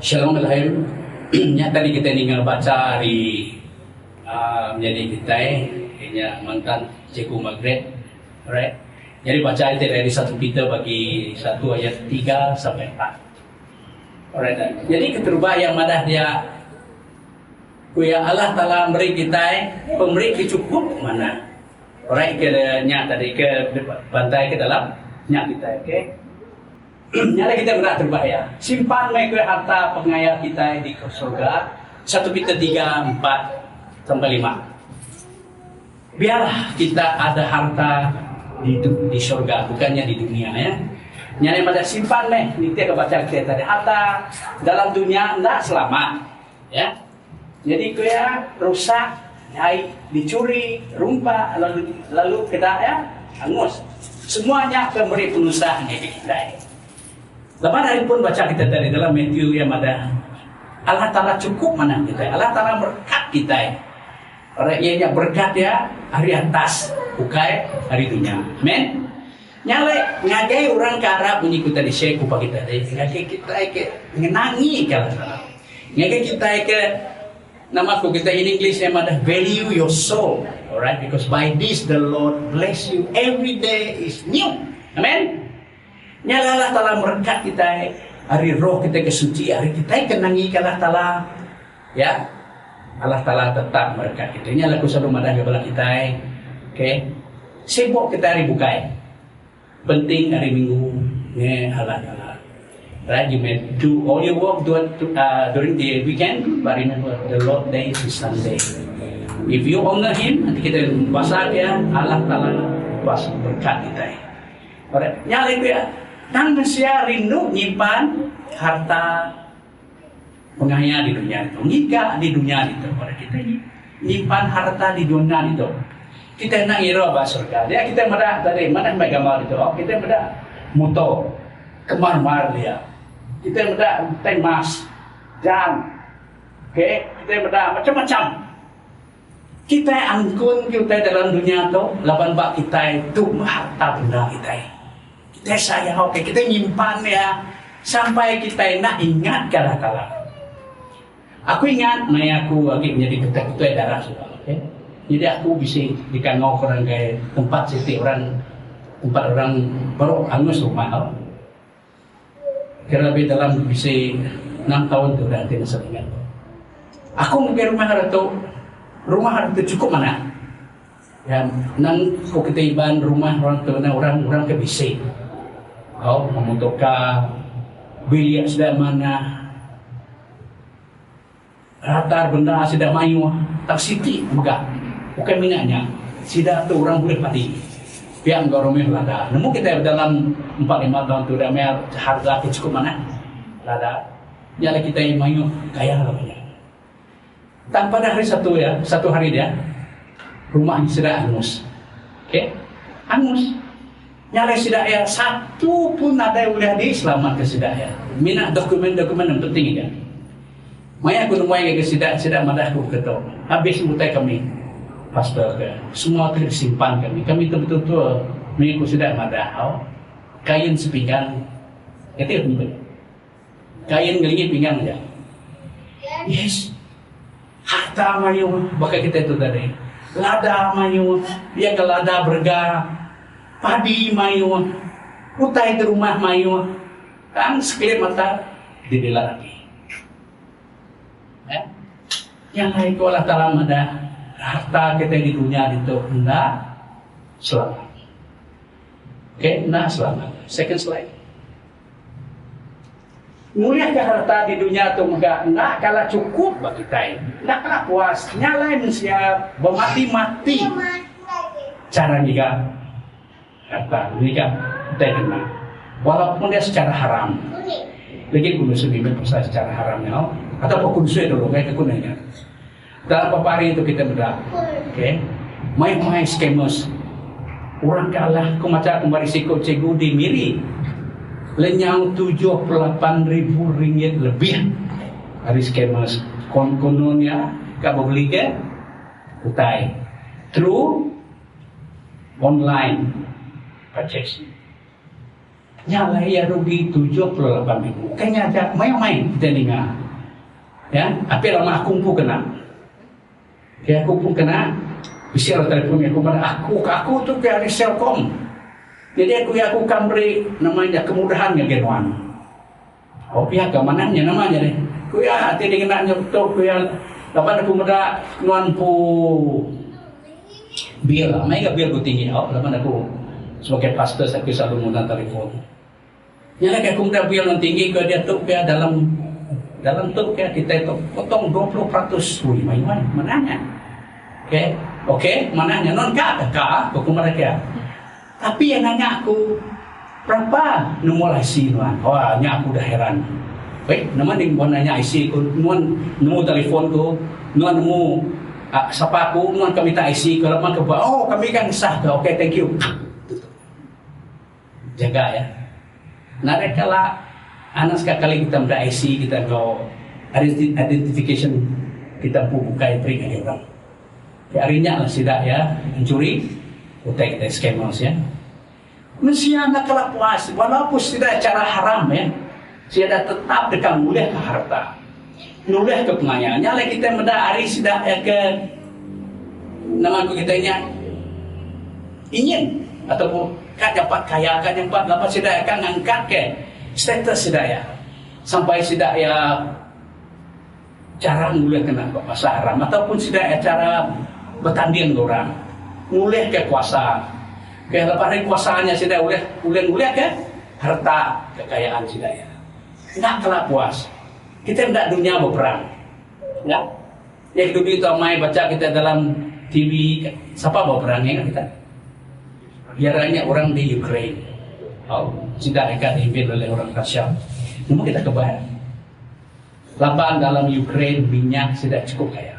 Shalom Alaikum. Tadi kita tinggal baca hari menjadi kita ini mantan Cikgu Magret, alright. Jadi baca itu dari 1 Peter bagi 1 ayat 3 sampai 4. Alright. Jadi keterubah yang madah dia kuya Allah Taala beri kita pemberi kecukup mana. Alright, tadi ke pantai ke dalam kita, okay? Nyala kita berat terbahaya. Simpan mereka harta pengaya kita di surga. 1 Peter 3, 4 sampai 5. Biarlah kita ada harta di surga, bukannya di dunia ya. Nyala pada simpan ini kita baca kita tadi. Harta dalam dunia tidak selamat ya. Jadi kaya rusak, dicuri, rumpa, lalu kena ya, hangus. Semuanya pemberi pengusaha kita. Lepas hari pun baca kita tadi dalam Matthew yang ada Allah Ta'ala cukup mana kita, Allah Ta'ala berkat kita. Orang yang berkat ya hari atas, bukan hari dunia. Amen. Nyale ngagai orang ke Arab bunyi kita di Syekh upah kita deh. Ngagai kita ke mengenangi kalau ngagai kita ke nama kita in English yang ada value your soul. Alright, because by this the Lord bless you every day is new. Amen. Nyala Allah Ta'ala berkat kita hari roh kita kesuci, hari kita kenangi ke Allah Ta'ala ya. Allah Ta'ala tetap berkat kita. Nyala kusadu madah kepada kita, okay. Sibuk kita hari bukai, penting hari minggu ya Allah Ta'ala. Right, you may do all your work during the weekend, but remember the Lord day is Sunday. If you honor Him, nanti kita puasa dia, Allah Ta'ala puasa berkat kita. Alright, nyala itu ya. Dan manusia rindu nyimpan harta pengaya di dunia itu, ngika di dunia itu. Pada kita nyimpan harta di dunia itu. Kita nak ngira bahasa surga. Dia kita mudah tadi mana gambar itu. Oh, kita mudah moto kemar-mar dia. Kita mudah temas jam. Okay, kita mudah macam-macam. Kita angkun kita dalam dunia itu, laban bak kita itu harta benda kita. Kita sayang, okay, kita nyimpan ya sampai kita nak ingat Allah Ta'ala. Aku ingat, aku lagi menjadi ketua darah sudah, okay? Jadi aku bisa dikangau orang kayak tempat tempat orang baru angus rumah. Kira lebih dalam bisa 6 tahun tu dah tidak seringat. Aku mungkin rumah itu cukup mana? Ya, nang kita iban rumah orang kebisi. Oh, memutuhkan bilik sudah mana, latar benda sudah mayu, tak siti enggak, bukan minatnya. Sudah tu orang boleh padi, biar enggak rumah lada. Namun kita dalam 4-5 tahun tu dah harga cukup mana, lada. Nyala kita yang mayu kaya namanya. Tanpa hari satu hari dia, rumahnya sudah angus, okay, angus. Nyala sidak ya satu pun ada yang boleh diselamat ke sidak ya. Minat dokumen-dokumen yang penting ya. Maya aku nungguin ke sidak madah aku ketok. Habis mutai kami, pastor ke semua tersimpan kami. Kami betul-betul mengikut sidak madah. Oh, kain sepinggang, itu yang kain ngelingit pinggang aja. Yes, harta mayu, bakal kita itu tadi. Lada mayu, dia ke lada berga. Padi mayu, utai di rumah mayu, kan sekelip mata dibela lagi. Yang lain itu Allah Ta'ala ada harta kita di dunia itu enggak selamat. Okay, enggak selamat. Second slide. Mulia ke harta di dunia itu enggak kalah cukup bagi kita. Enggak kalah puas. Nyalain siap bermati-mati. Cara juga harta ini kan kita kenal, walaupun dia secara haram. Lagi kudus bimbing pasal secara haramnya, atau kudus dulu kayak kekunanya. Dalam beberapa hari itu kita berdak, okay, main scammers, orang kalah kemaca kembali risiko cegu di miri, lenyang 78.000 ringgit lebih hari scammers. Kononnya kau beli ke, utai, through online purchase. Nyala ya rugi 78.000. Kayaknya aja main-main kita dengar. Ya, tapi lama aku pun kena. Ya, aku pun kena. Bisa telepon aku tuh kayak Selcom. Jadi aku kan beri namanya kemudahan yang genuan. Oh pihak keamanannya namanya deh. Aku ya hati dia kena nyetok aku ya. Dapat aku muda nuan pu bil. Mereka bil aku tinggi. Oh dapat aku sebagai pastor saya selalu menggunakan telepon. Nyala kayak aku muda bil yang tinggi ke dia tuh kayak dalam tuh kayak kita itu potong 20%. Wih, main-main mananya. Oke, mananya non kak, aku mereka. Tapi yang nanya aku berapa nomor IC nuan? Wah, aku dah heran. Baik, nama ni bukan nanya IC ku, nuan nemu telefon ku, nuan nemu siapa aku, nuan kami minta IC ku, lama ke oh kami kan sah, oke, thank you. Jaga ya. Nareka lah, anak sekali kita minta IC, kita go identification, kita buka entry ada orang. Harinya lah sidak ya, mencuri, utai kita scammers ya. Mesti anak kalau puas, walaupun tidak cara haram ya, dia tetap dekat mulai ke harta, mulai ke pengayaannya. Lah kita menda hari sidak ya ke nama kita nya ingin ataupun kan dapat kaya, kan dapat sidak kan angkat ke status sidak ya, sampai sidak ya cara mulai kena pasar haram ataupun sidak ya cara bertanding orang, mulai ke kuasa. Kayak lepas dari kuasaannya sudah uleh ke harta kekayaan sudah ya. Tidak kalah puas. Kita tidak dunia berperang. Ya. Yang dulu itu amai baca kita dalam TV. Siapa berperangnya kan kita? Biaranya orang di Ukraine. Oh, sudah akan diambil oleh orang Rusia. Namun kita kebayang. Lapan dalam Ukraine minyak sudah cukup kaya.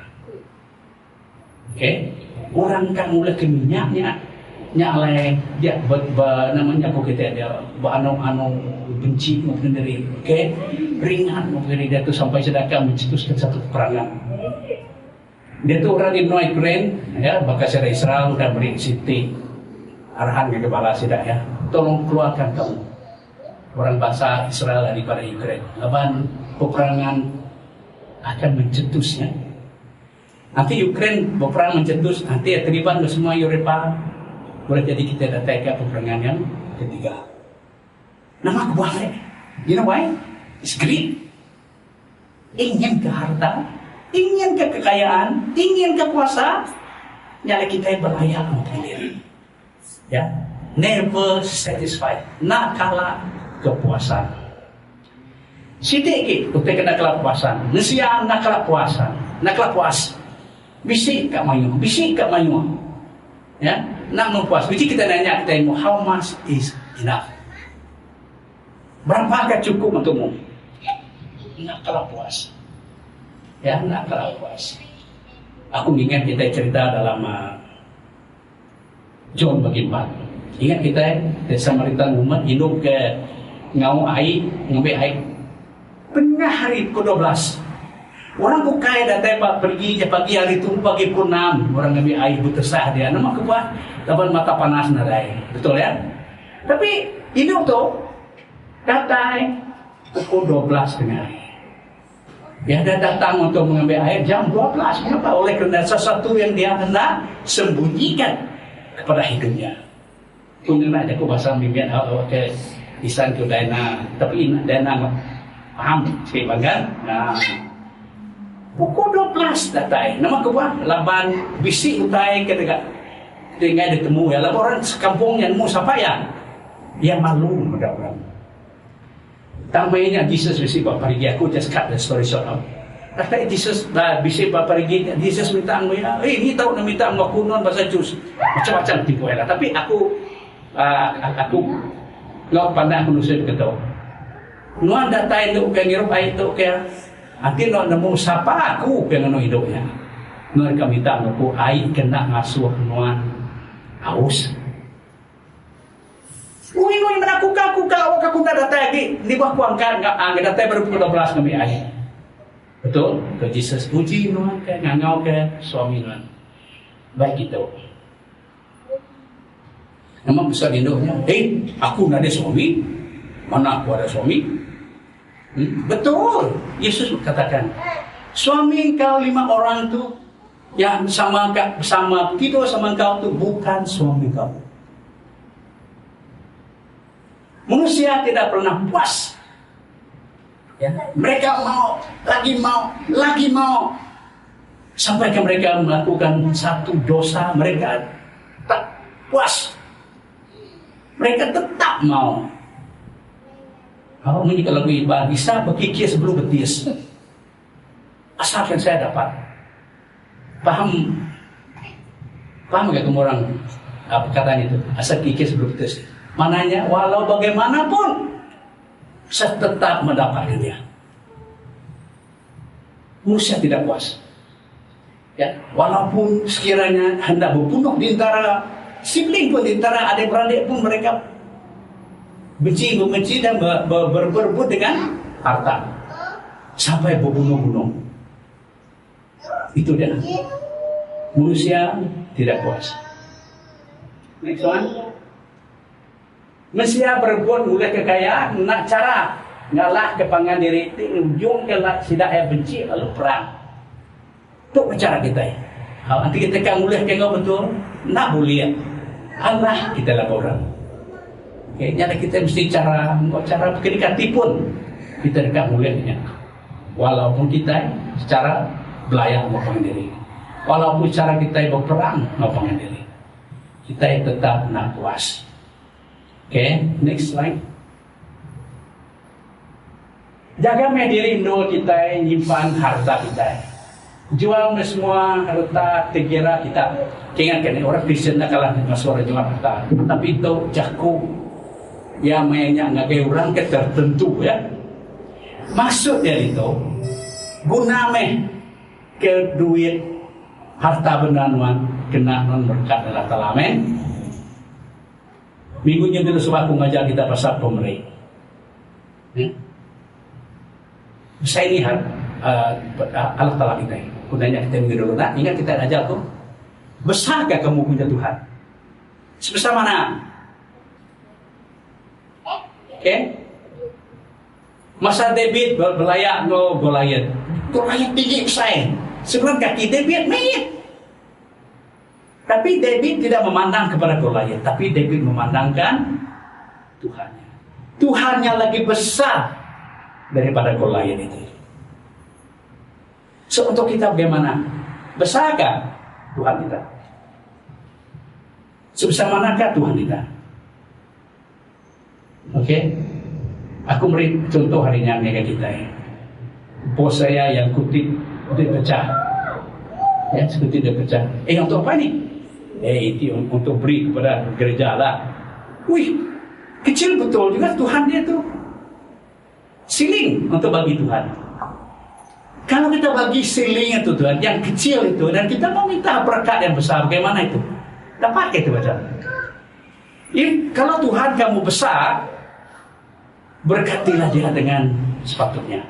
Oke, orang kan mulai ke minyaknya. Nyalai dia namanya apa kita dia anu benci maupun dari ringan maupun dari dia tu sampai sedekah mencetuskan satu peperangan. Dia tu orang di Ukraine ya, bakal secara Israel dan beri siti arahan ke kepala sidak ya, tolong keluarkan kamu orang bangsa Israel daripada Ukraine. Laban peperangan akan mencetusnya. Nanti Ukraine berperang mencetus, nanti terlibat semua Eropa. Boleh jadi kita datang ke peperangan yang ketiga. Nama kebuahan. You know why? It's greed. Ingin ke harta, ingin ke kekayaan, ingin ke kuasa. Nyala kita berlayak sendiri. Ya, never satisfied. Nak kalah kepuasan. Sedikit kita kena kalah kepuasan. Nesian nak kalah puasan, nak kalah puas. Bisik kat mayu, bisik kat mayu. Ya, nak mempuas. Jadi kita nanya kita ilmu, how much is enough? Berapakah cukup untukmu? Nak kalah puas. Ya, nak kalah puas. Aku ingat kita cerita dalam John bagi 4. Ingat kita di Samaritan Woman hidup ke ngau air, ngambil air. Tengah hari ke-12. Orang bukai datang pergi pagi hari itu pagi purnam orang ngambil air bersah dia nama kebuat dapat mata panas nadai betul ya. Tapi hidup tu datang pukul 12 tengah hari. Dia ada datang untuk mengambil air jam 12. Kenapa? Oleh kerana sesuatu yang dia hendak sembunyikan kepada hidupnya. Kemudian ada aku bahasa mimian ke isan ke dana tapi dana paham sikit bangga. Nah pukul 12 datang. Nama kebuat laban bisik utai ke dekat dengan ditemu ya. Laban orang sekampung yang nemu siapa ya? Dia malu pada orang. Tambahnya Jesus bisik bapak pergi. Aku just cut the story short. Kata Jesus bisik bapak pergi. Jesus minta aku ya. Ini tahu nak minta aku non bahasa jus. Macam-macam tipu ya. Tapi aku nggak pandai aku nulis begitu. Nuan datang untuk ngirup air itu kayak nanti nak nemu siapa aku dengan hidupnya. Nuan kami tak aku air kena ngasuh nuan haus. Ui mana aku tak datang lagi. Di bawah aku angkat nggak datang baru pukul 12 kami air. Betul? Ke Jesus puji nuan ke ngangau ke suami nuan. Baik itu. Nama besar hidupnya. Aku nak ada suami. Mana aku ada suami? Betul. Yesus katakan, suami kau 5 orang tu yang sama tidur sama kau tu bukan suami kau. Manusia tidak pernah puas. Ya, mereka mau, lagi mau. Sampai mereka melakukan satu dosa, mereka tak puas. Mereka tetap mau. Kalau ini kalau bisa berkikir sebelum betis. Asalkan saya dapat. Paham gak kamu orang apa katanya itu? Asal kikir sebelum betis. Mananya walau bagaimanapun saya tetap mendapatkan dia. Manusia tidak puas. Ya, walaupun sekiranya hendak berbunuh di antara sibling pun, di antara adik-beradik pun mereka membenci dan berebut dengan harta sampai berbunuh-bunuh. Itu dia. Manusia tidak puas. Next one. Manusia berebut mulai kekayaan, nak cara ngalah kepangan diri, ujung ke sidak yang benci lalu perang. Itu cara kita. Nanti kita kan mulai kengau betul, nak boleh. Allah kita laporan. Okay, jadi kita mesti cara kedekati pun kita dekat mulianya. Walaupun kita secara belayar maupun diri, walaupun cara kita berperang maupun diri, kita tetap nak puas. Okay, next slide. Jaga diri Indo kita nyimpan harta kita. Jual semua harta terkira kita. Ingatkan orang Kristen nak kalah dengan suara jual harta. Tapi itu jaku yang mainnya ngagai orang ke tertentu ya. Maksud dia itu guna ke duit harta benanuan kena non berkat Allah Taala. Amin. Minggunya dulu sebab aku ngajar kita pasal pemerintah. Saya ini Allah Taala kita. Gunanya kita minggu dulu. Nah, ingat kita ajar tuh. Besarkah kamu punya Tuhan? Sebesar mana? Okay? Masa David berlayak no Goliath. Goliath tinggi besar. Sebelum kaki David naik. Tapi David tidak memandang kepada Goliath, tapi David memandangkan Tuhannya. Tuhannya lagi besar daripada Goliath itu. So untuk kita bagaimana? Besarkah Tuhan kita? Sebesar manakah Tuhan kita? Oke? Aku beri contoh hari ini dengan kita. Bos saya yang kutip dia pecah. Ya, seperti dia pecah. Untuk apa ini? Itu untuk beri kepada gereja lah. Wih, kecil betul juga Tuhan dia tu. Siling untuk bagi Tuhan. Kalau kita bagi siling itu Tuhan, yang kecil itu, dan kita mau minta berkat yang besar, bagaimana itu? Dapat itu baca. Kalau Tuhan kamu besar, berkatilah dia dengan sepatutnya.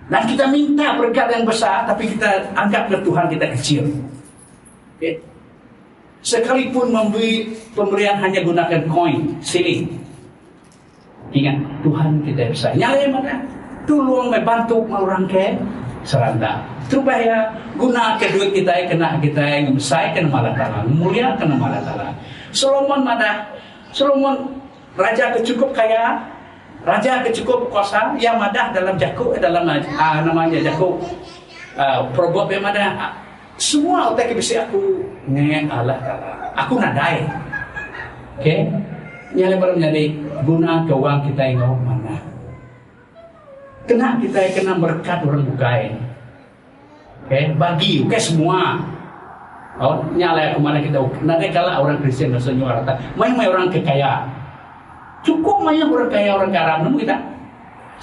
Dan kita minta berkat yang besar, tapi kita anggap ke Tuhan kita kecil. Okay? Sekalipun memberi pemberian hanya gunakan koin, siling. Ingat, Tuhan kita besar. Nyala mana? Tolong membantu orang ke seranda. Terus ya guna ke duit kita kena kita yang besar kena malah Taala, mulia kena malah Taala. Solomon raja kecukup kaya, raja kecukup kuasa yang madah dalam namanya Jakub. Probot yang madah. Semua otak bisa aku Allah Taala. Aku nadai. Okay? Yang baru menjadi guna keuangan kita yang mana? Kena kita kena berkat orang bukain. Okay? Bagi, semua. Oh, nyala aku mana kita. Nanti kalau orang Kristen bersenyum rata, main orang kekaya. Cukup main orang kaya orang karam, namun kita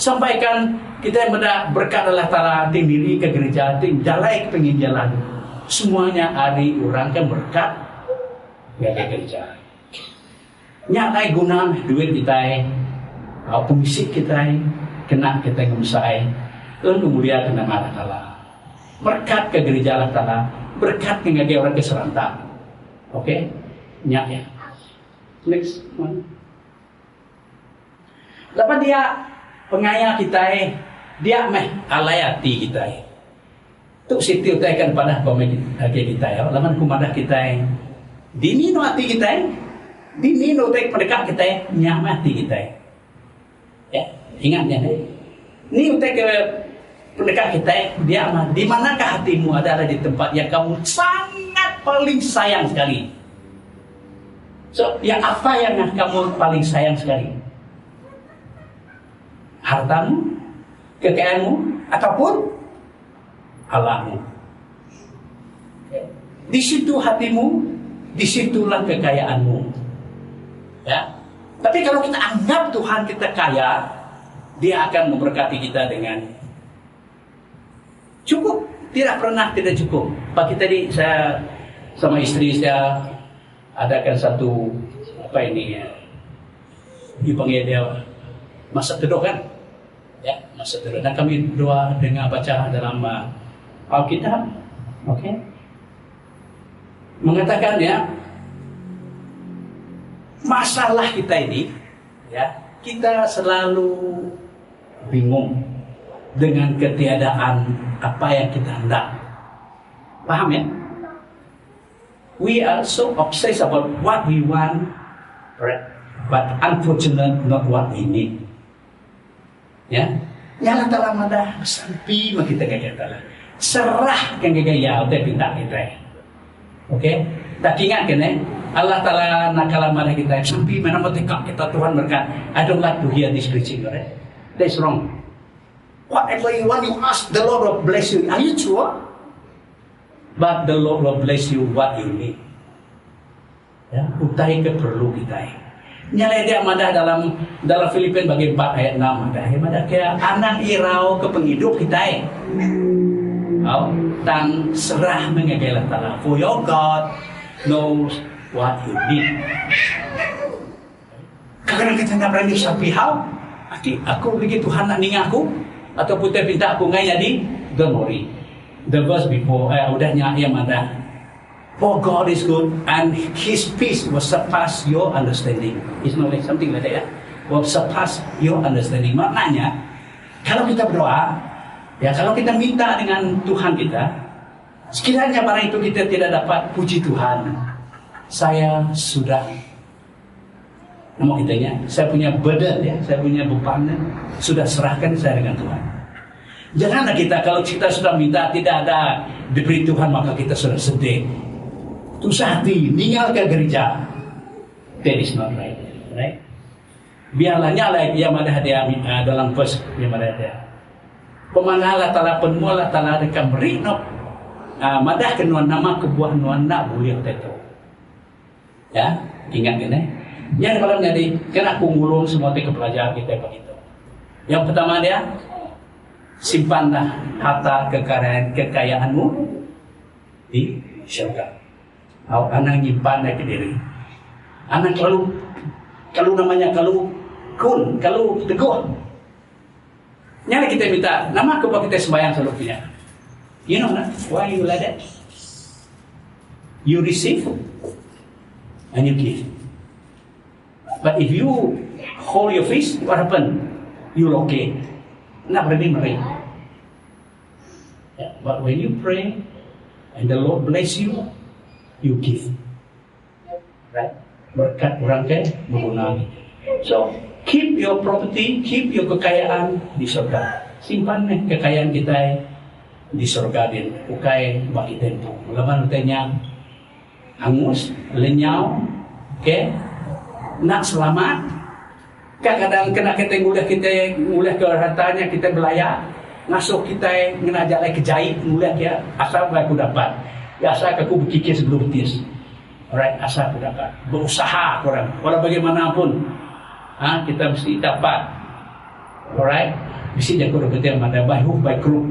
sampaikan kita yang berkat Allah Taala tinggi ke gereja, jalai ke penginjalan. Semuanya hari orang kan berkat ya ke gereja. Nyalai guna duit kita, pemisik kita, kena kita ngemsai, dan kemudian kena Allah Taala. Berkat ke gereja Allah Taala, berkat ke orang keserantau. Oke, ya. Next one. Lepas dia pengaya kita, dia meh alay hati kita. Tu situ tu akan pada kita ya. Laman kumadah kita. Dini no hati kita. Dini no tek pendekat kita, nyam hati kita. Ya, ingatnya ni utek pendekat kita, dia di manakah hatimu adalah di tempat yang kamu sangat paling sayang sekali. So, yang apa yang kamu paling sayang sekali? Hartamu, kekayaanmu, ataupun Allahmu. Di situ hatimu, disitulah kekayaanmu. Ya. Tapi kalau kita anggap Tuhan kita kaya, Dia akan memberkati kita dengan cukup. Tidak pernah tidak cukup. Pagi tadi saya sama istri saya adakan satu dipanggil dia masa teduh kan? Ya, masa teduh. Dan kami doa dengan baca dalam Alkitab, okay? Mengatakan ya, masalah kita ini, ya, kita selalu bingung dengan ketiadaan apa yang kita hendak. Paham ya? We are so obsessed about what we want, right? But unfortunately not what we need. Ya, nyala talam ada sampai kita kaya talam. Serah kan gaya udah pinta kita. Okay? Tak ingat kan Allah Ta'ala nakala mana kita sampai mana mau tekak kita Tuhan berkat. I don't like to hear this preaching, right? That's wrong. Whatever you want, you ask, the Lord will bless you. Are you sure? But the Lord will bless you what you need. Ya, utai ke perlu kita. Nyala dia madah dalam Filipen bagi 4 ayat 6 madah kaya anang irau ke penghidup kita. Dan serah mengagailah Ta'ala. For your God knows what you need. Kadang-kadang kita tak berani sampai hal. Aku pergi Tuhan nak ning aku atau putih pinta aku ngai jadi, don't worry. The verse before udahnya yang ada. For God is good and His peace will surpass your understanding. It's not like something like that, ya. Will surpass your understanding. Maknanya kalau kita berdoa, ya, kalau kita minta dengan Tuhan kita, sekiranya barang itu kita tidak dapat, puji Tuhan, saya sudah, nama kitanya, saya punya burden, ya, saya punya beban, sudah serahkan saya dengan Tuhan. Janganlah kita, kalau kita sudah minta tidak ada diberi Tuhan, maka kita sudah sedih, susah hati, tinggal ke gereja. That is not right, right? Biarlah nyala yang ada dia dalam verse yang ada dia. Pemangala tala penmula tala dekat merinok madah kenuan nama kebuah nuan nak boleh teto. Ya, ingat kan yang malam jadi kena aku ngulung semua ke pelajar kita begitu. Yang pertama dia, simpanlah harta kekayaanmu di syurga. Anak nyimpan dari diri. Anak kalau namanya kalau teguh. Nyala kita minta, nama kepada kita sembahyang selalu punya. You know why you like that? You receive and you give. But if you hold your face, what happen? You're okay. Not berani meri. Yeah, but when you pray and the Lord bless you, you give. Right? Berkat orang ke berguna. So, keep your property, keep your kekayaan di surga. Simpan kekayaan kita di surga din. Ukay bagi tempo. Laman utenya hangus, lenyau, okay? Nak selamat. Kadang kena kita ngulah ke hartanya kita belayar. Ngasuh kita ngajak lagi kejahit ngulah ya. Asal aku dapat. Ya, asal aku berkikir sebelum tis. Alright, asal aku dapat. Berusaha korang. Walau bagaimanapun. Kita mesti dapat. Alright. Mesti jago betul mana by hook by crook.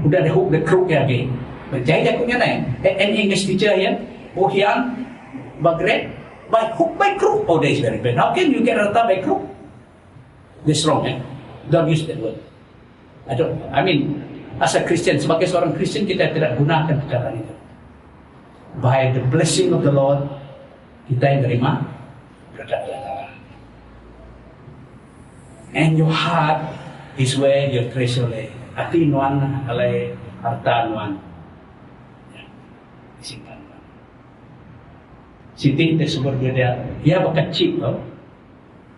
Udah ada hook the crook ya lagi. Berjaya jagonya naik. English teacher ya. Bohian bagret by hook by crook. Oh, that is very bad. How can you get harta by crook? That's wrong, eh? Don't use that word. I mean, as a Christian, sebagai seorang Kristen kita tidak gunakan perkataan itu. By the blessing of the Lord, kita yang terima berkat Allah. And your heart is where your treasure lay. Hati nuan alay harta nuan. Ya, simpan. Siti te sebut dia, ya bakat chip tau.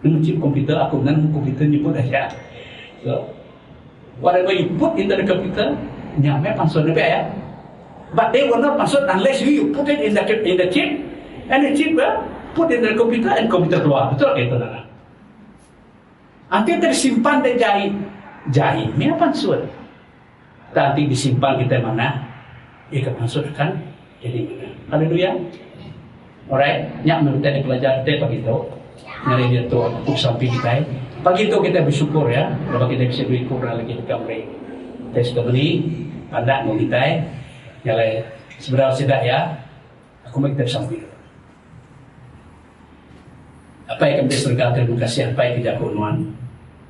Nung chip komputer aku nan komputer nyebut aja. So, whatever you put into the computer, nyampe password ya. But they will not password unless you put it in the chip, and the chip put in the computer and computer keluar. Betul itu nana. Nanti tersimpan di jahit, ini apa password? Nanti disimpan kita mana? Ikat password kan? Jadi mana? Haleluya. Alright, nyak minta dipelajari kita begitu. Nyari dia tu sampai kita. Pagi itu kita bersyukur ya, kalau kita bisa bersyukur lagi di kamar. Kita sudah beli, pandang mau kita. Nyalai seberapa sedap ya, aku mau kita sampai. Apa yang kami surga terima kasih apa yang tidak kunuan.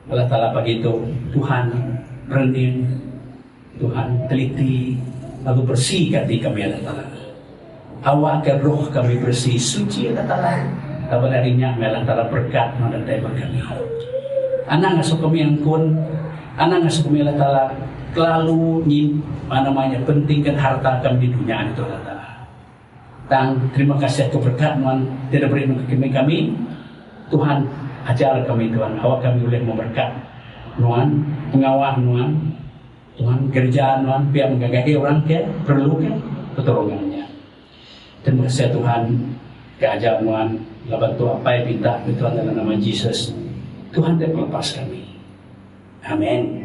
Allah Ta'ala pagi itu Tuhan berending, Tuhan teliti, lalu bersihkan hati kami Allah Ta'ala. Awakkan roh kami bersih, suci Allah Ta'ala. Kabar darinya Allah Ta'ala berkat mendatai kami. Anak ngasuh kami yang kun, anak ngasuh kami Allah Ta'ala selalu pentingkan harta kami di dunia itu Allah Ta'ala. Dan terima kasih keberkat Tuhan tidak beri kami. Tuhan ajar kami Tuhan, awak kami boleh memberkat Tuhan, mengawal Tuhan kerjaan Tuhan, biar menggagahi orang ke perlu kan pertolongannya. Terima kasih Tuhan, keajaran Tuhan, bantu apa yang minta Tuhan dalam nama Yesus. Tuhan tidak melepas kami. Amin.